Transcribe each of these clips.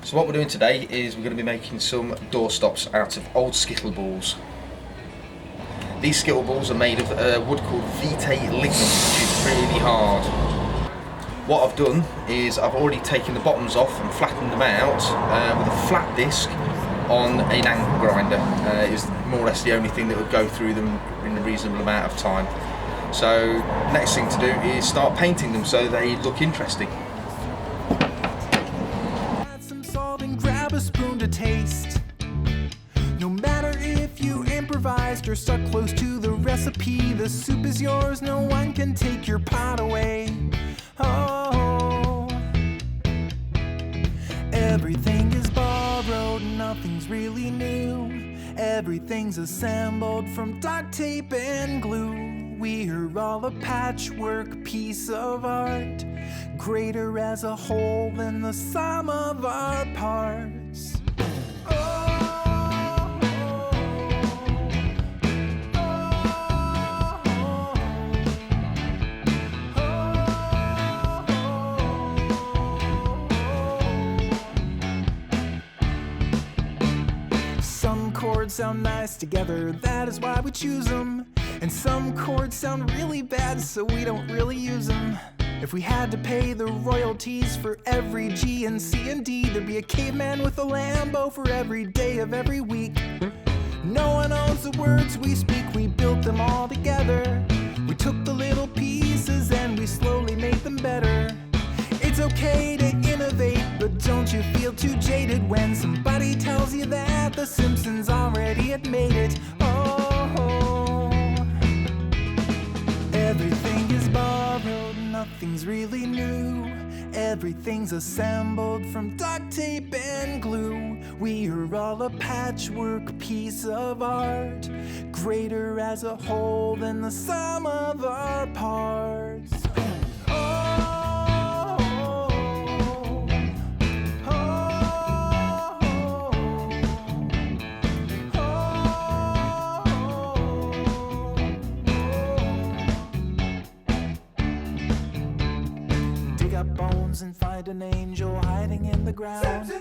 So what we're doing today is we're going to be making some doorstops out of old skittle balls. These skittle balls are made of a wood called vitae lignum, which is really hard. What I've done is I've already taken the bottoms off and flattened them out with a flat disc on an angle grinder. Is more or less the only thing that would go through them in a reasonable amount of time. So next thing to do is start painting them so they look interesting. Grab a spoon to taste. No matter if you improvised or stuck close to the recipe, the soup is yours, no one can take your pot away. Oh, everything is borrowed, nothing's really new. Everything's assembled from duct tape and glue. We're all a patchwork piece of art, greater as a whole than the sum of our parts. Some chords sound nice together, that is why we choose them. And some chords sound really bad, so we don't really use them. If we had to pay the royalties for every G and C and D, there'd be a caveman with a Lambo for every day of every week. No one owns the words we speak, we built them all together. We took the little pieces and we slowly made them better. It's okay to innovate, but don't you feel too jaded when somebody tells you that the Simpsons already had made it. Oh, everything is borrowed, nothing's really new. Everything's assembled from duct tape and glue. We are all a patchwork piece of art, greater as a whole than the sum of our parts. And find an angel hiding in the ground.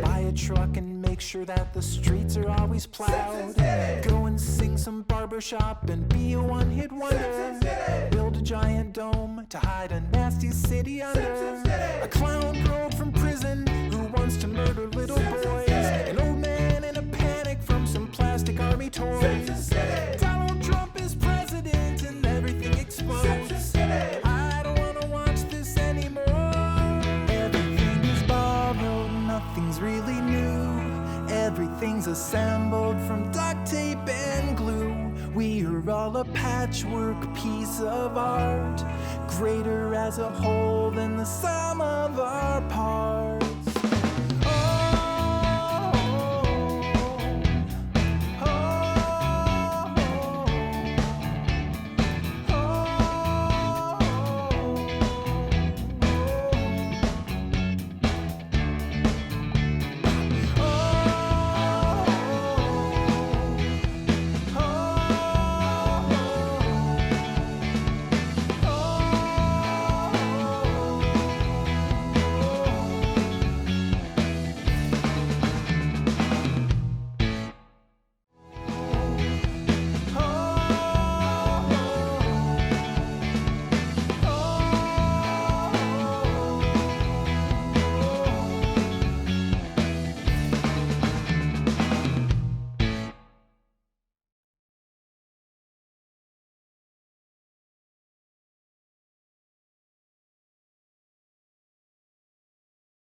Buy a truck and make sure that the streets are always plowed. Go and sing some barbershop and be a one-hit wonder. Build a giant dome to hide a nasty city under. A clown rolled from prison who wants to murder little boys. An old man in a panic from some plastic army toys. Donald Trump is president and everything explodes. I don't want to watch this anymore. Nothing's really new. Everything's assembled from duct tape and glue. We are all a patchwork piece of art, greater as a whole than the sum of our parts.